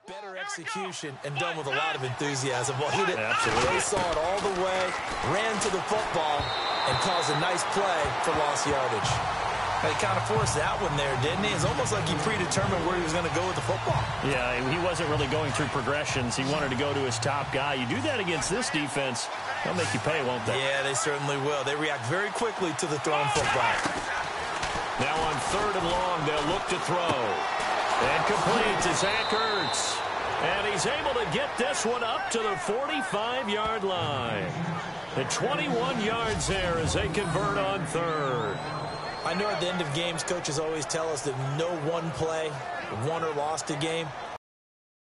Better execution and done with a lot of enthusiasm. Well, he did. Absolutely. They saw it all the way, ran to the football, and caused a nice play for lost yardage. He kind of forced that one there, didn't he? It's almost like he predetermined where he was going to go with the football. Yeah, he wasn't really going through progressions. He wanted to go to his top guy. You do that against this defense, they'll make you pay, won't they? Yeah, they certainly will. They react very quickly to the thrown football. Now on 3rd and long, they'll look to throw. And complete to Zach Ertz. And he's able to get this one up to the 45-yard line. And 21 yards there as they convert on 3rd. I know at the end of games, coaches always tell us that no one play, won or lost a game.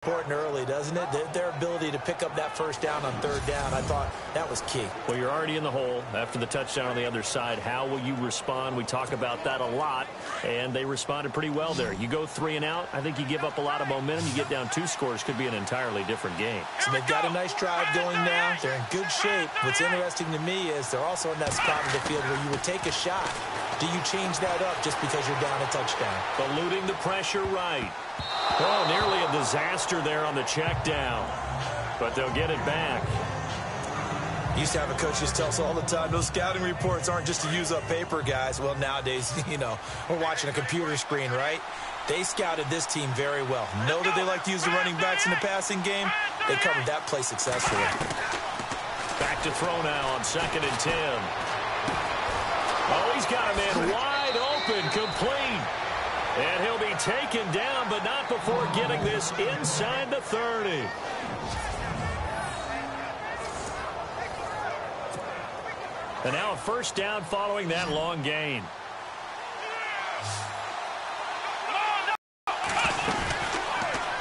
Important early, doesn't it? Their ability to pick up that first down on 3rd down, I thought that was key. Well, you're already in the hole after the touchdown on the other side. How will you respond? We talk about that a lot, and they responded pretty well there. You go 3 and out, I think you give up a lot of momentum. You get down 2 scores, could be an entirely different game. So they've got a nice drive going now. They're in good shape. What's interesting to me is they're also in that spot of the field where you would take a shot. Do you change that up just because you're down a touchdown? Eluding the pressure right. Oh, nearly a disaster there on the check down. But they'll get it back. Used to have a coach just tell us all the time, those scouting reports aren't just to use up paper, guys. Well, nowadays, we're watching a computer screen, right? They scouted this team very well. Know that they like to use the running backs in the passing game. They covered that play successfully. Back to throw now on 2nd and 10. Oh, he's got a man wide open, complete. And he'll be taken down, but not before getting this inside the 30. And now a first down following that long gain.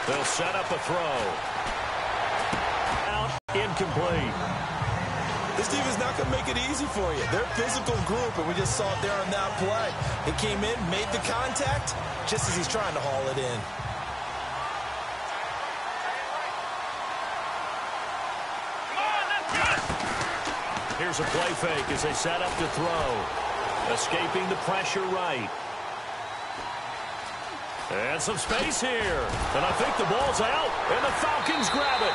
They'll set up a throw. Out, incomplete. This team is not going to make it easy for you. They're a physical group, and we just saw it there on that play. He came in, made the contact, just as he's trying to haul it in. Here's a play fake as they set up to throw. Escaping the pressure right. And some space here. And I think the ball's out, and the Falcons grab it.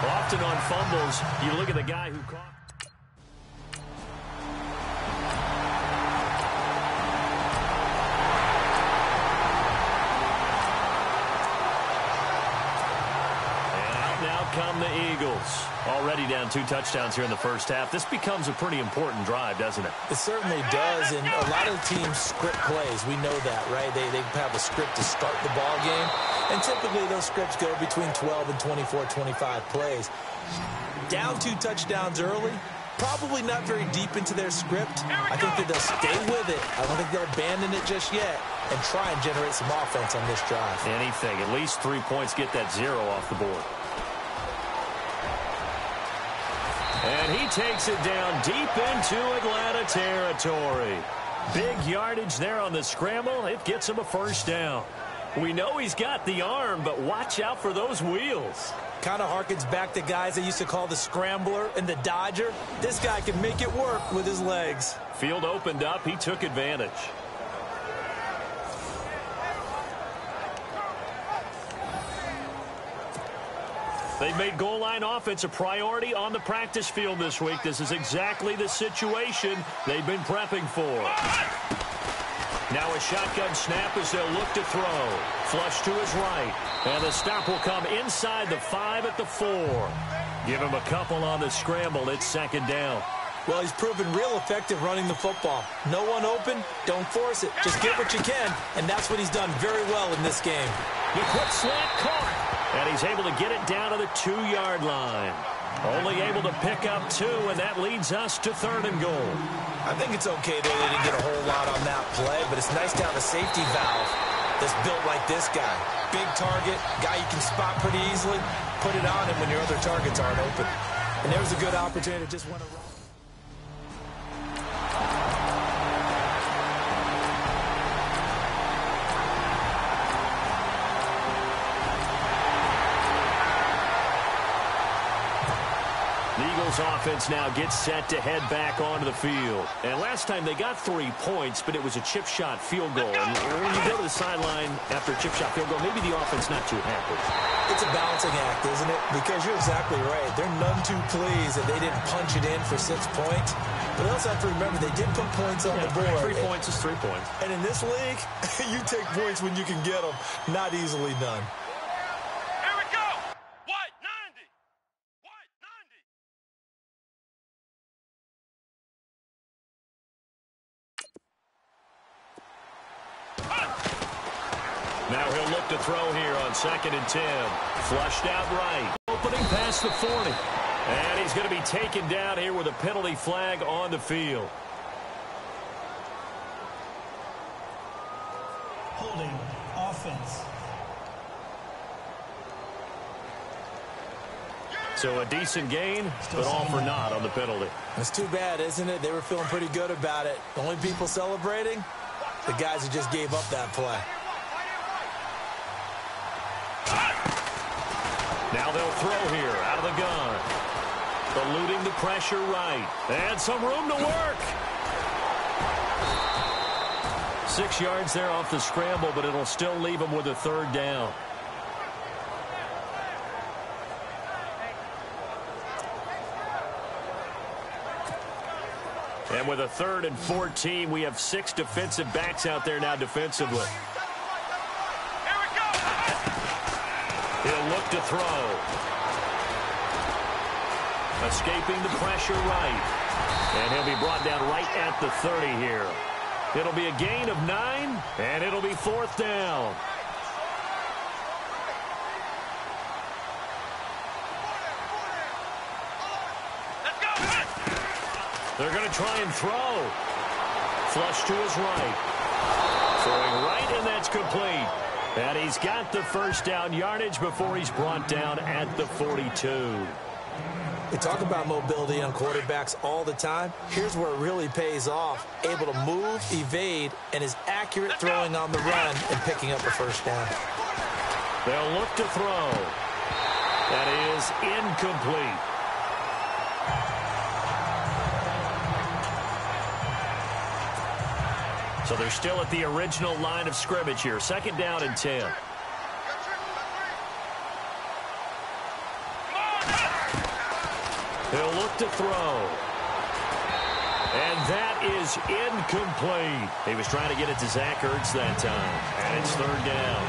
Often on fumbles, you look at the guy who caught. And out now come the Eagles. Already down 2 touchdowns here in the first half. This becomes a pretty important drive, doesn't it? It certainly does, and a lot of teams script plays. We know that, right? They have a script to start the ball game, and typically those scripts go between 12 and 24, 25 plays. Down 2 touchdowns early, probably not very deep into their script. I think that they'll stay with it. I don't think they'll abandon it just yet and try and generate some offense on this drive. Anything. At least 3 points, get that 0 off the board. And he takes it down deep into Atlanta territory. Big yardage there on the scramble. It gets him a first down. We know he's got the arm, but watch out for those wheels. Kind of harkens back to guys they used to call the scrambler and the dodger. This guy can make it work with his legs. Field opened up. He took advantage. They've made goal line offense a priority on the practice field this week. This is exactly the situation they've been prepping for. Now a shotgun snap as they'll look to throw. Flush to his right. And the stop will come inside the 5 at the 4. Give him a couple on the scramble. It's 2nd down. Well, he's proven real effective running the football. No one open, don't force it. Just get what you can, and that's what he's done very well in this game. The quick slant caught. And he's able to get it down to the 2-yard line. Only able to pick up 2, and that leads us to 3rd and goal. I think it's okay that they didn't get a whole lot on that play, but it's nice to have a safety valve that's built like this guy. Big target, guy you can spot pretty easily. Put it on him when your other targets aren't open. And there was a good opportunity to just went around. Eagles offense now gets set to head back onto the field. And last time they got 3 points, but it was a chip shot field goal. And when you go to the sideline after a chip shot field goal, maybe the offense not too happy. It's a balancing act, isn't it? Because you're exactly right. They're none too pleased that they didn't punch it in for 6 points. But they also have to remember they did put points on the board. 3 points is 3 points. And in this league, you take points when you can get them. Not easily done. Here we go. White 90. White 90. Now he'll look to throw here on 2nd and 10. Flushed out right. Opening past the 40. And he's going to be taken down here with a penalty flag on the field. Holding offense. So a decent gain, but all for naught on the penalty. It's too bad, isn't it? They were feeling pretty good about it. The only people celebrating, the guys who just gave up that play. Now they'll throw here out of the gun. Eluding the pressure right. And some room to work. 6 yards there off the scramble, but it'll still leave them with a 3rd down. And with a 3rd and 14, we have 6 defensive backs out there now defensively. Here we go. He'll look to throw. Escaping the pressure right. And he'll be brought down right at the 30 here. It'll be a gain of 9, and it'll be 4th down. Let's go. They're going to try and throw. Flush to his right. Throwing right, and that's complete. And he's got the 1st down yardage before he's brought down at the 42. We talk about mobility on quarterbacks all the time. Here's where it really pays off. Able to move, evade, and is accurate throwing on the run and picking up the 1st down. They'll look to throw. That is incomplete. So they're still at the original line of scrimmage here. 2nd down and 10. He'll look to throw. And that is incomplete. He was trying to get it to Zach Ertz that time. And it's 3rd down.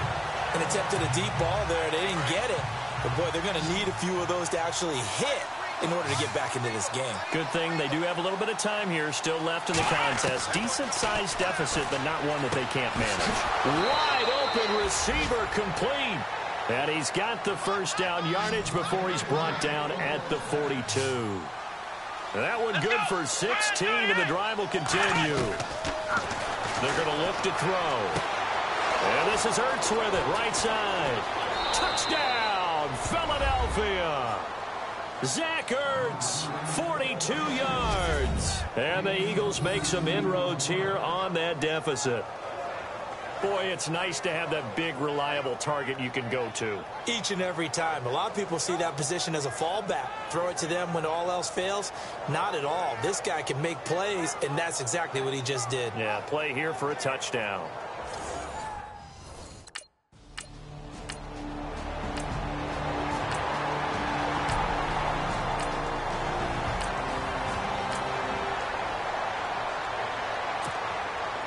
And attempted a deep ball there. They didn't get it. But, boy, they're going to need a few of those to actually hit in order to get back into this game. Good thing they do have a little bit of time here still left in the contest. Decent-sized deficit, but not one that they can't manage. Wide open receiver complete. And he's got the 1st down yardage before he's brought down at the 42. That one good for 16, and the drive will continue. They're going to look to throw. And this is Ertz with it, right side. Touchdown, Philadelphia. Zach Ertz, 42 yards. And the Eagles make some inroads here on that deficit. Boy, it's nice to have that big, reliable target you can go to. Each and every time. A lot of people see that position as a fallback. Throw it to them when all else fails. Not at all. This guy can make plays, and that's exactly what he just did. Yeah, play here for a touchdown.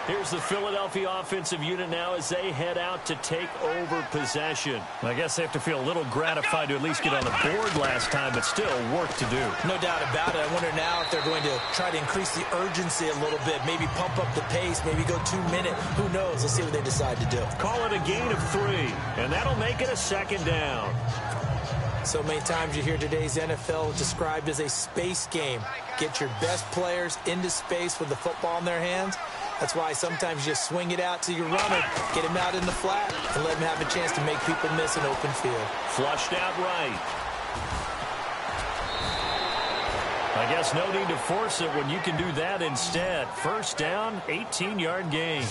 Here's the Philadelphia offensive unit now as they head out to take over possession. I guess they have to feel a little gratified to at least get on the board last time, but still work to do. No doubt about it. I wonder now if they're going to try to increase the urgency a little bit, maybe pump up the pace, maybe go 2 minutes. Who knows? Let's see what they decide to do. Call it a gain of 3, and that'll make it a 2nd down. So many times you hear today's NFL described as a space game. Get your best players into space with the football in their hands. That's why sometimes you just swing it out to your runner, get him out in the flat, and let him have a chance to make people miss an open field. Flushed out right. I guess no need to force it when you can do that instead. 1st down, 18-yard gain.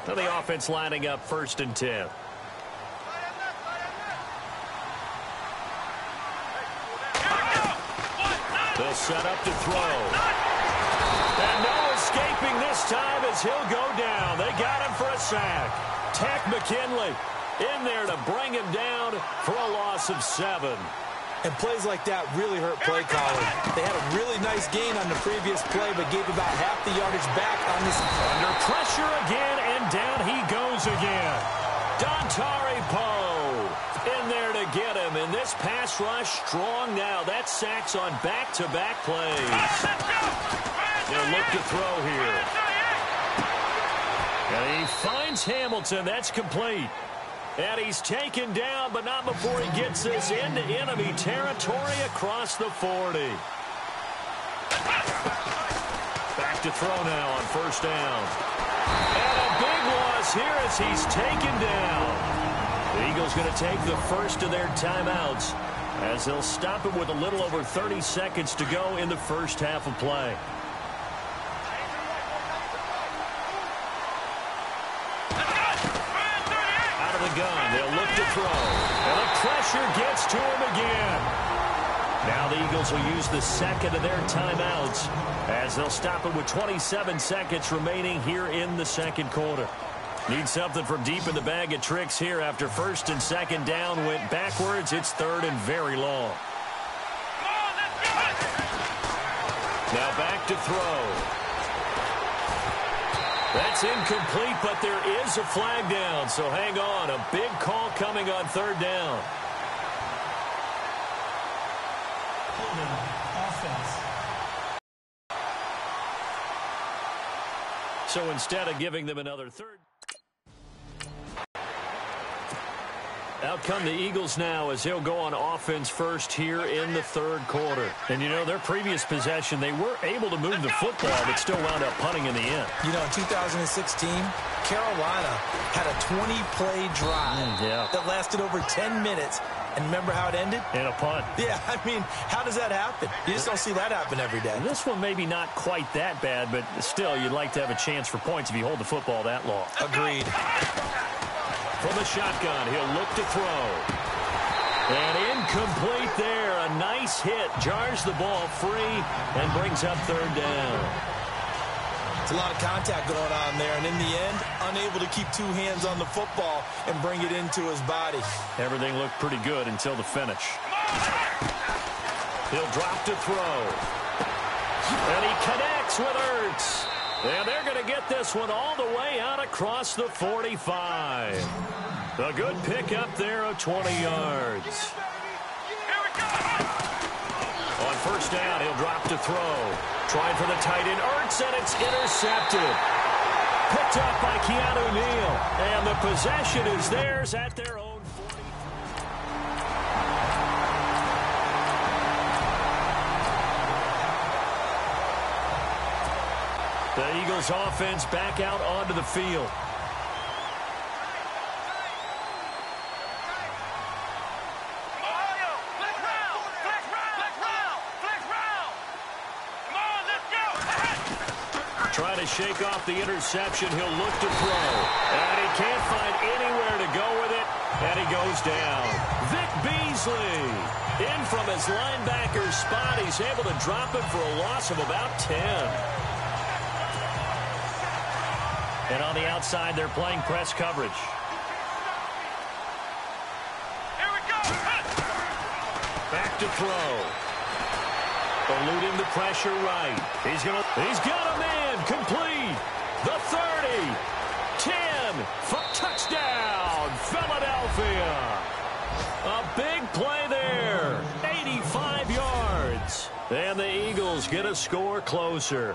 So the offense lining up 1st and 10. They'll set up to throw. And no escaping this time as he'll go down. They got him for a sack. Tech McKinley in there to bring him down for a loss of 7. And plays like that really hurt play calling. They had a really nice gain on the previous play, but gave about half the yardage back on this. Under pressure again, and down he goes again. Dontari Poe in there to get him. And this pass rush strong now. That's sacks on back-to-back plays. They'll look to throw here. And he finds Hamilton. That's complete. And he's taken down, but not before he gets this into enemy territory across the 40. Back to throw now on 1st down. And a big loss here as he's taken down. The Eagles going to take the first of their timeouts as they'll stop him with a little over 30 seconds to go in the first half of play. Gun. They'll look to throw. And the pressure gets to him again. Now the Eagles will use the second of their timeouts as they'll stop him with 27 seconds remaining here in the second quarter. Need something from deep in the bag of tricks here after 1st and 2nd down went backwards. It's 3rd and very long. Now back to throw. That's incomplete, but there is a flag down, so hang on. A big call coming on 3rd down. Holding offense. So instead of giving them another 3rd. Out come the Eagles now as he'll go on offense first here in the 3rd quarter. And, you know, their previous possession, they were able to move the football, but still wound up punting in the end. You know, in 2016, Carolina had a 20-play drive that lasted over 10 minutes. And remember how it ended? In a punt. Yeah, I mean, how does that happen? You just don't see that happen every day. And this one maybe not quite that bad, but still, you'd like to have a chance for points if you hold the football that long. Agreed. From the shotgun, he'll look to throw. And incomplete there. A nice hit. Jars the ball free and brings up 3rd down. It's a lot of contact going on there, and in the end, unable to keep 2 hands on the football and bring it into his body. Everything looked pretty good until the finish. He'll drop to throw. And he connects with Ertz. And they're going to get this one all the way out across the 45. A good pick up there of 20 yards. On 1st down, he'll drop to throw. Trying for the tight end, Ertz, and it's intercepted. Picked up by Keanu Neal. And the possession is theirs at their own 40. The Eagles offense back out onto the field. Trying to shake off the interception. He'll look to throw. And he can't find anywhere to go with it. And he goes down. Vic Beasley in from his linebacker spot. He's able to drop it for a loss of about 10. And on the outside, they're playing press coverage. Here we go. Back to throw. Eluding the pressure right. He's got a man complete. The 30. 10. Touchdown, Philadelphia. A big play there. 85 yards. And the Eagles get a score closer.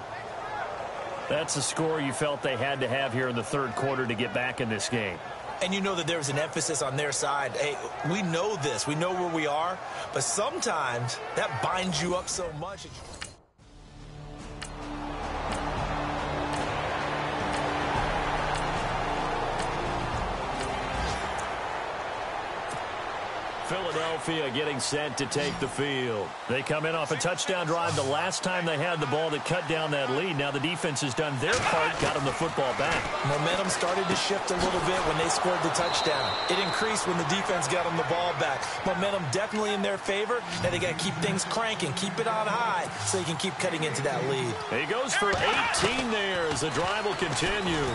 That's a score you felt they had to have here in the 3rd quarter to get back in this game. And you know that there was an emphasis on their side. Hey, we know this. We know where we are. But sometimes that binds you up so much. Philadelphia getting set to take the field. They come in off a touchdown drive the last time they had the ball that cut down that lead. Now the defense has done their part, got them the football back. Momentum started to shift a little bit when they scored the touchdown. It increased when the defense got them the ball back. Momentum definitely in their favor, and they got to keep things cranking, keep it on high so they can keep cutting into that lead. He goes for 18 there as the drive will continue.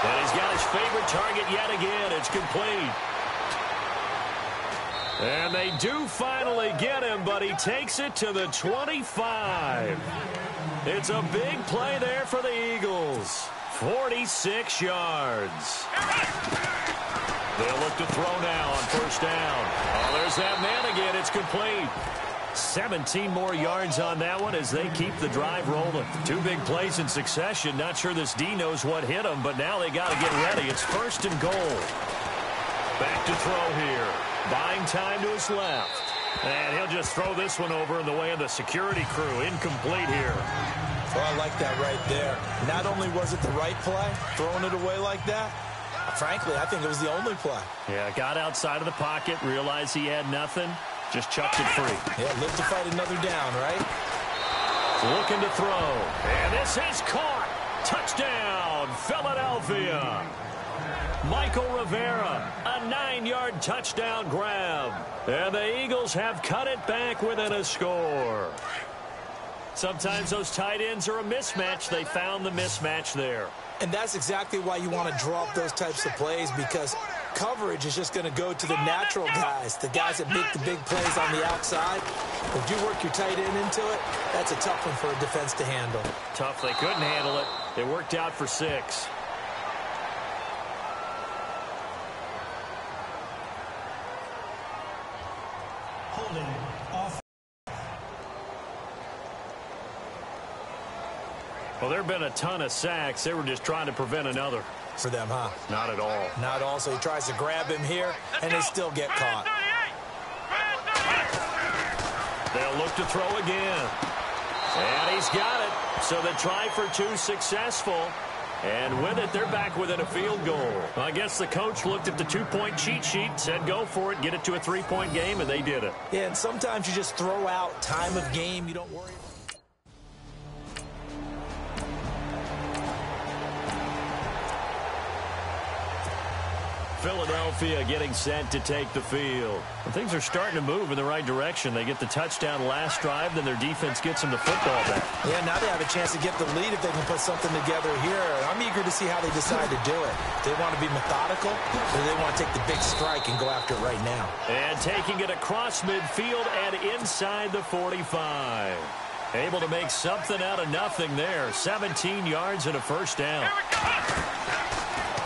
And he's got his favorite target yet again. It's complete. And they do finally get him, but he takes it to the 25. It's a big play there for the Eagles. 46 yards. They'll look to throw now on first down. Oh, there's that man again. It's complete. 17 more yards on that one as they keep the drive rolling. Two big plays in succession. Not sure this D knows what hit him, but now they got to get ready. It's first and goal. Back to throw here. Buying time to his left. And he'll just throw this one over in the way of the security crew. Incomplete here. Well, I like that right there. Not only was it the right play, throwing it away like that, frankly, I think it was the only play. Yeah, got outside of the pocket, realized he had nothing, just chucked it free. Yeah, live to fight another down, right? Looking to throw. And this is caught. Touchdown, Philadelphia. Michael Rivera, a 9-yard touchdown grab. And the Eagles have cut it back within a score. Sometimes those tight ends are a mismatch. They found the mismatch there. And that's exactly why you want to draw up those types of plays, because coverage is just going to go to the natural guys, the guys that make the big plays on the outside. If you work your tight end into it, that's a tough one for a defense to handle. Tough. They couldn't handle it. It worked out for 6. Holding off. Well, there have been a ton of sacks. They were just trying to prevent another. For them, huh? Not at all. Not all. So he tries to grab him here, and they still get caught. They'll look to throw again. And he's got it. So the try for 2 successful. And with it, they're back within a field goal. I guess the coach looked at the 2-point cheat sheet, said go for it, get it to a 3-point game, and they did it. Yeah, and sometimes you just throw out time of game. You don't worry. Philadelphia getting set to take the field. And things are starting to move in the right direction. They get the touchdown last drive, then their defense gets them the football back. Yeah, now they have a chance to get the lead if they can put something together here. I'm eager to see how they decide to do it. Do they want to be methodical, or do they want to take the big strike and go after it right now? And taking it across midfield and inside the 45. Able to make something out of nothing there. 17 yards and a first down.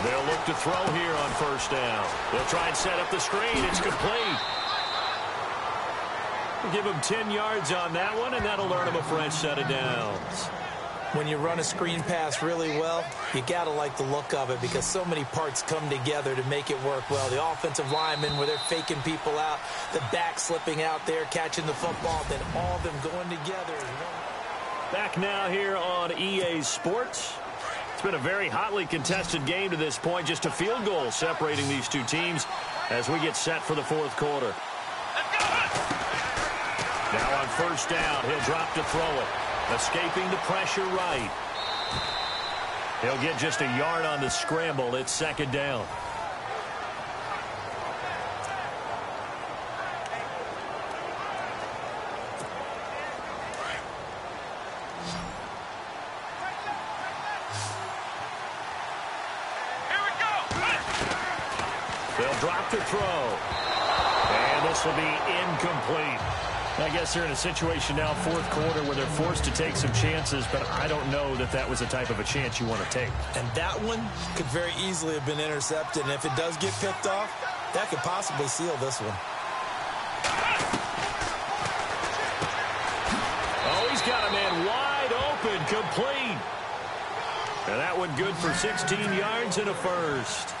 They'll look to throw here on first down. They'll try and set up the screen. It's complete. We'll give them 10 yards on that one, and that'll earn them a fresh set of downs. When you run a screen pass really well, you got to like the look of it, because so many parts come together to make it work well. The offensive linemen, where they're faking people out, the back slipping out there, catching the football, then all of them going together. Back now here on EA Sports. It's been a very hotly contested game to this point. Just a field goal separating these two teams as we get set for the fourth quarter. Now on first down, he'll drop to throw it. Escaping the pressure right. He'll get just a yard on the scramble. It's second down. They'll drop to throw. And this will be incomplete. I guess they're in a situation now, fourth quarter, where they're forced to take some chances, but I don't know that that was the type of a chance you want to take. And that one could very easily have been intercepted, and if it does get picked off, that could possibly seal this one. Oh, he's got a man wide open, complete. And that one good for 16 yards and a first.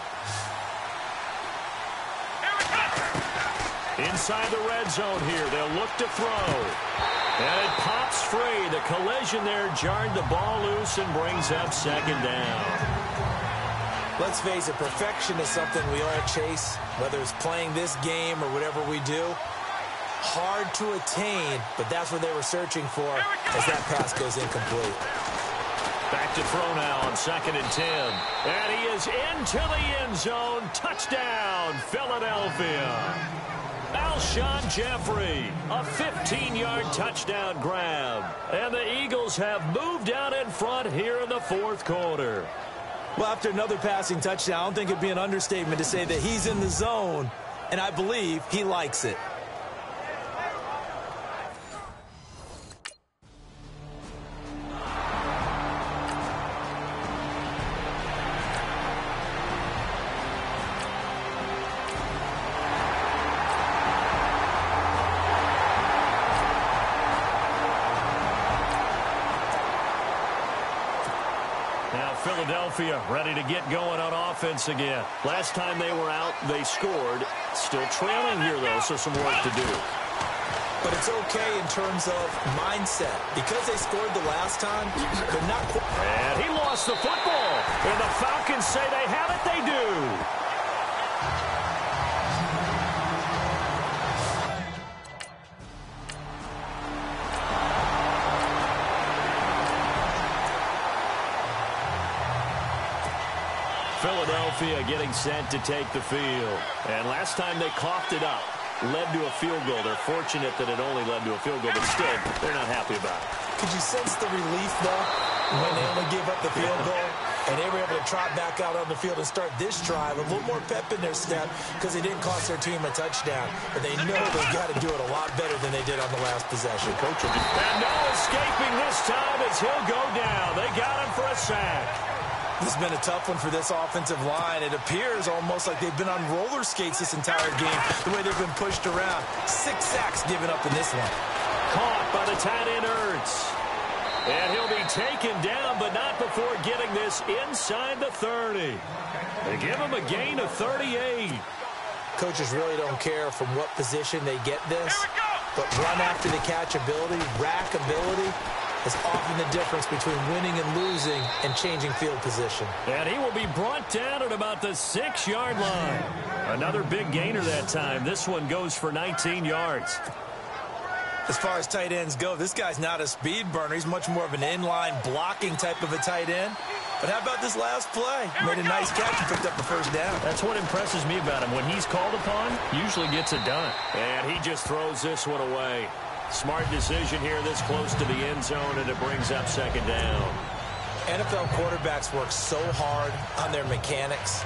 Inside the red zone here, they'll look to throw. And it pops free. The collision there jarred the ball loose and brings up second down. Let's face it, perfection is something we all chase, whether it's playing this game or whatever we do. Hard to attain, but that's what they were searching for as that pass goes incomplete. Back to throw now on 2nd and 10. And he is into the end zone. Touchdown, Philadelphia. Alshon Jeffrey, a 15-yard touchdown grab. And the Eagles have moved out in front here in the 4th quarter. Well, after another passing touchdown, I don't think it'd be an understatement to say that he's in the zone, and I believe he likes it. Philadelphia ready to get going on offense again. Last time they were out, they scored. Still trailing here, though, so some work to do. But it's okay in terms of mindset. Because they scored the last time, they're not quite. And he lost the football. And the Falcons say they have it. They do. Philadelphia getting set to take the field. And last time they coughed it up, led to a field goal. They're fortunate that it only led to a field goal, but still, they're not happy about it. Could you sense the relief, though, when they only gave up the field goal? And they were able to trot back out on the field and start this drive. A little more pep in their step because they didn't cost their team a touchdown. But they know they've got to do it a lot better than they did on the last possession. Coach will and no escaping this time as he'll go down. They got him for a sack. This has been a tough one for this offensive line. It appears almost like they've been on roller skates this entire game, the way they've been pushed around. 6 sacks given up in this one. Caught by the tight end, Ertz. And he'll be taken down, but not before getting this inside the 30. They give him a gain of 38. Coaches really don't care from what position they get this, but run after the catch ability, rack ability, is often the difference between winning and losing and changing field position. And he will be brought down at about the 6-yard line. Another big gainer that time. This one goes for 19 yards. As far as tight ends go, this guy's not a speed burner. He's much more of an inline blocking type of a tight end. But how about this last play? Made a nice catch and picked up the first down. That's what impresses me about him. When he's called upon, usually gets it done. And he just throws this one away. Smart decision here this close to the end zone, and it brings up 2nd down. NFL quarterbacks work so hard on their mechanics,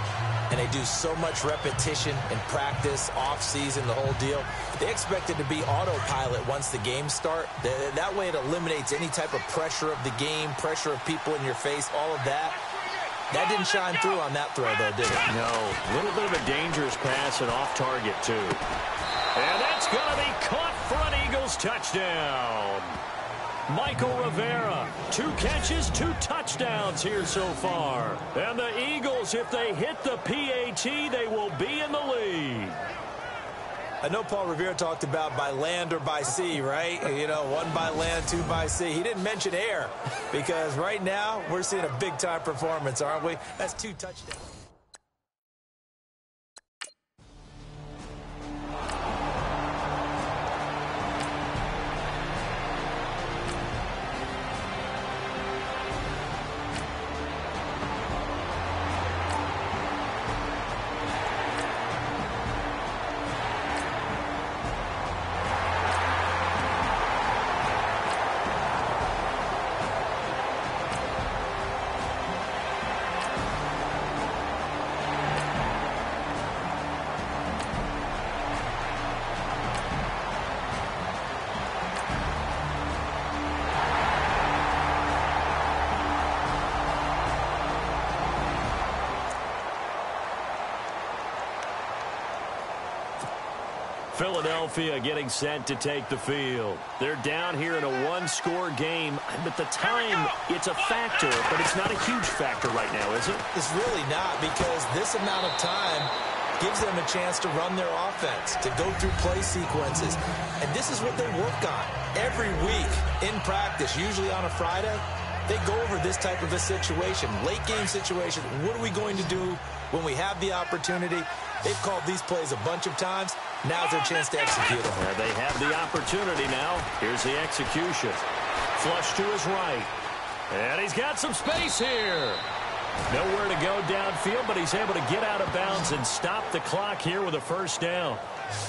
and they do so much repetition and practice, off-season, the whole deal. They expect it to be autopilot once the games start. That way it eliminates any type of pressure of the game, pressure of people in your face, all of that. That didn't shine through on that throw, though, did it? No. A little bit of a dangerous pass and off target, too. And that's going to be caught for an Eagles touchdown. Michael Rivera, 2 catches, 2 touchdowns here so far. And the Eagles, if they hit the PAT, they will be in the lead. I know Paul Revere talked about by land or by sea, right? You know, 1 by land, 2 by sea. He didn't mention air because right now we're seeing a big-time performance, aren't we? That's 2 touchdowns. Philadelphia getting set to take the field. They're down here in a 1-score game. At the time, it's a factor, but it's not a huge factor right now, is it? It's really not, because this amount of time gives them a chance to run their offense, to go through play sequences. And this is what they work on every week in practice, usually on a Friday. they go over this type of a situation, late game situation. What are we going to do when we have the opportunity? They've called these plays a bunch of times. Now's their chance to execute them. They have the opportunity now. Here's the execution. Flush to his right. And he's got some space here. Nowhere to go downfield, but he's able to get out of bounds and stop the clock here with a first down.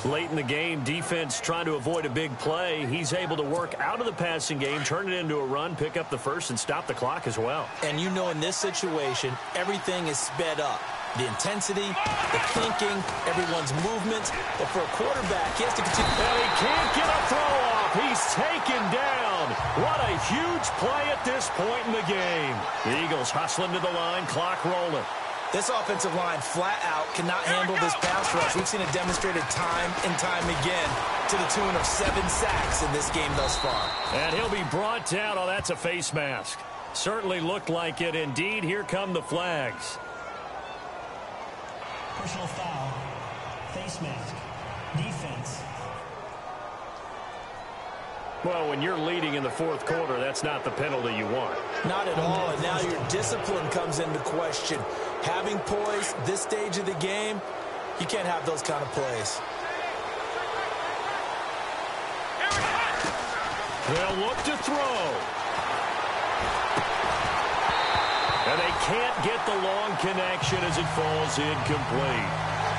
Late in the game, defense trying to avoid a big play. He's able to work out of the passing game, turn it into a run, pick up the first, and stop the clock as well. And you know in this situation, everything is sped up. The intensity, the thinking, everyone's movement. But for a quarterback, he has to continue. And he can't get a throw off. He's taken down. What a huge play at this point in the game. The Eagles hustling to the line, clock rolling. This offensive line flat out cannot handle this pass rush. We've seen it demonstrated time and time again to the tune of 7 sacks in this game thus far. And he'll be brought down. Oh, that's a face mask. Certainly looked like it. Indeed, here come the flags. Personal foul. Face mask. Defense. Well, when you're leading in the fourth quarter, that's not the penalty you want. Not at all, and now your discipline comes into question. Having poise this stage of the game, you can't have those kind of plays. They'll look to throw. And they can't get the long connection as it falls incomplete.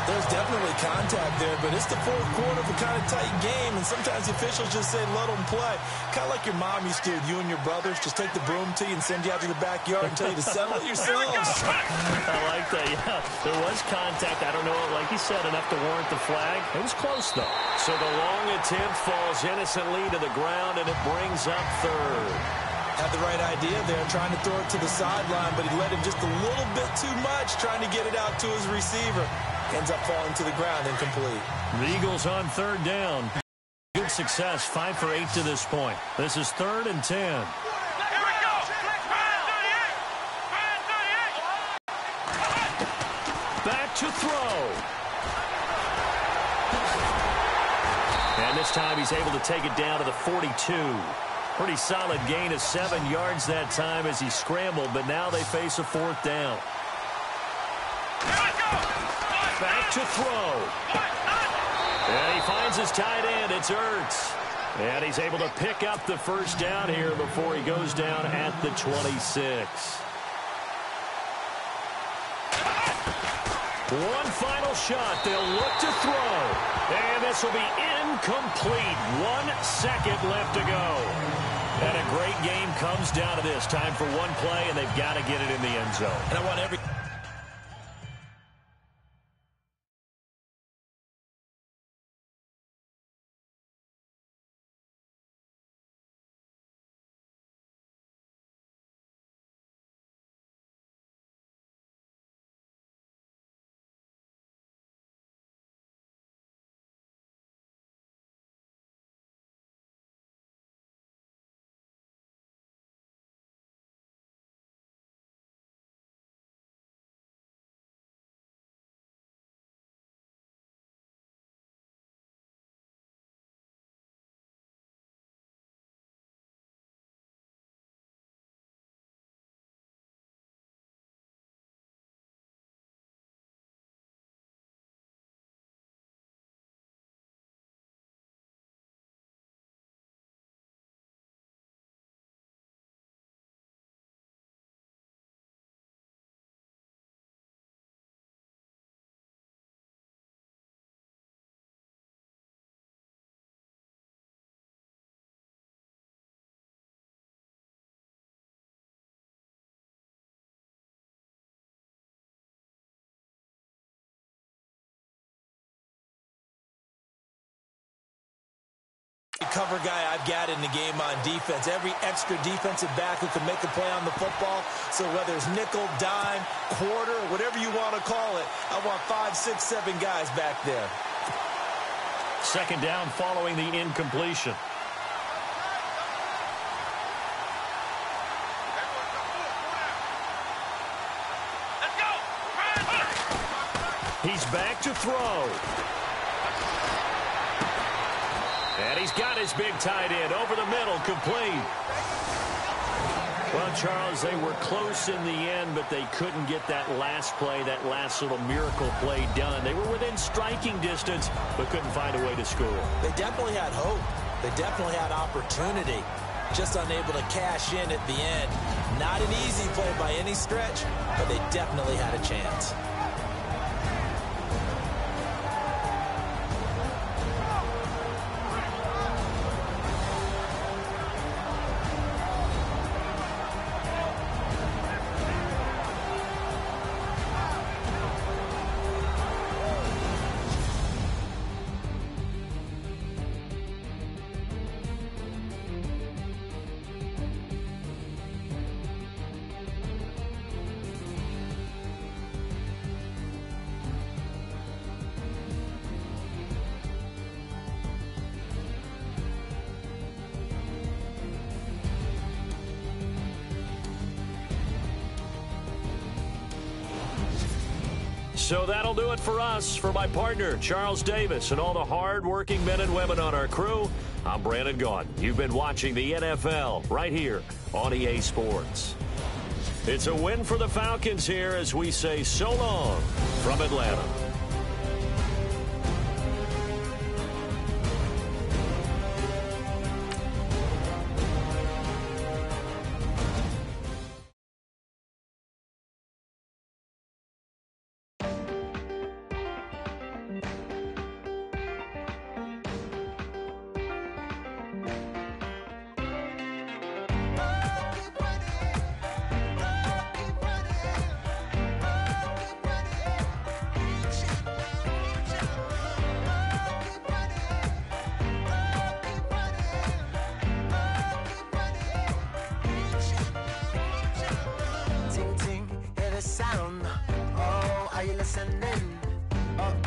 There's definitely contact there, but it's the fourth quarter of a kind of tight game, and sometimes the officials just say, let them play. Kind of like your mom used to do, you and your brothers, just take the broom to you and send you out to the backyard and tell you to settle it yourselves. I like that, yeah. There was contact. I don't know, like you said, enough to warrant the flag. It was close, though. So the long attempt falls innocently to the ground, and it brings up third. Had the right idea there, trying to throw it to the sideline, but he let him just a little bit too much, trying to get it out to his receiver. Ends up falling to the ground, incomplete. The Eagles on third down. Good success, 5 for 8 to this point. This is 3rd and 10. Here we go. Back to throw. And this time he's able to take it down to the 42. Pretty solid gain of 7 yards that time as he scrambled, but now they face a 4th down. Back to throw. And he finds his tight end. It's Ertz. And he's able to pick up the first down here before he goes down at the 26. One final shot. They'll look to throw. And this will be incomplete. 1 second left to go. And a great game comes down to this. Time for one play, and they've got to get it in the end zone. And I want every... cover guy I've got in the game on defense. Every extra defensive back who can make a play on the football. So whether it's nickel, dime, quarter, whatever you want to call it, I want 5, 6, 7 guys back there. Second down following the incompletion. He's back to throw. And he's got his big tight end over the middle, complete. Well, Charles, they were close in the end, but they couldn't get that last play, that last little miracle play done. They were within striking distance, but couldn't find a way to score. They definitely had hope. They definitely had opportunity. Just unable to cash in at the end. Not an easy play by any stretch, but they definitely had a chance. So that'll do it for us. For my partner, Charles Davis, and all the hard-working men and women on our crew, I'm Brandon Gaudin. You've been watching the NFL right here on EA Sports. It's a win for the Falcons here as we say so long from Atlanta.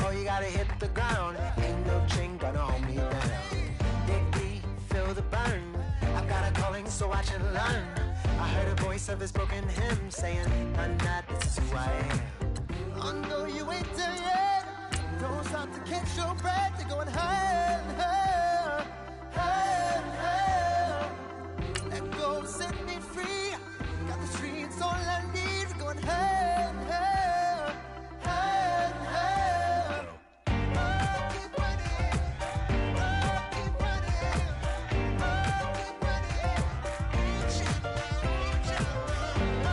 Oh, you gotta hit the ground. Ain't no chain gonna hold me down. Dig deep, feel the burn. I've got a calling, so watch and learn. I heard a voice of his broken hymn saying, "I'm not, this is who I am." I know you ain't there yet. Don't stop to catch your breath. You're going higher, higher, higher, higher. Let go, set me free. Got the streets all I need. We're going higher, higher, higher, higher. Oh, keep running. Oh, keep running. Oh, keep running. Reach it, reach it.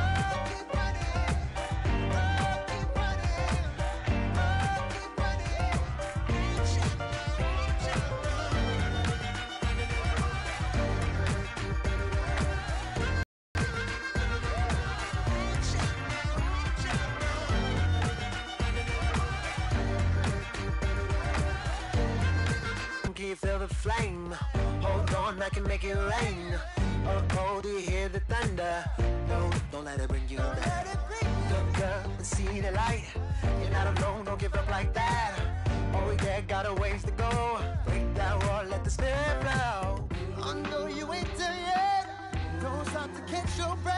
Oh, keep running. Oh, keep running. Oh, keep running. Reach it, reach it. Can you feel the flame? Hold on, I can make it rain. Oh, do you hear the thunder? No, don't let it bring you down. Look up and see the light. You're not alone, don't give up like that. Oh, yeah, got a ways to go. Break that wall, let the spirit flow. I know you ain't there yet. Don't stop to catch your breath.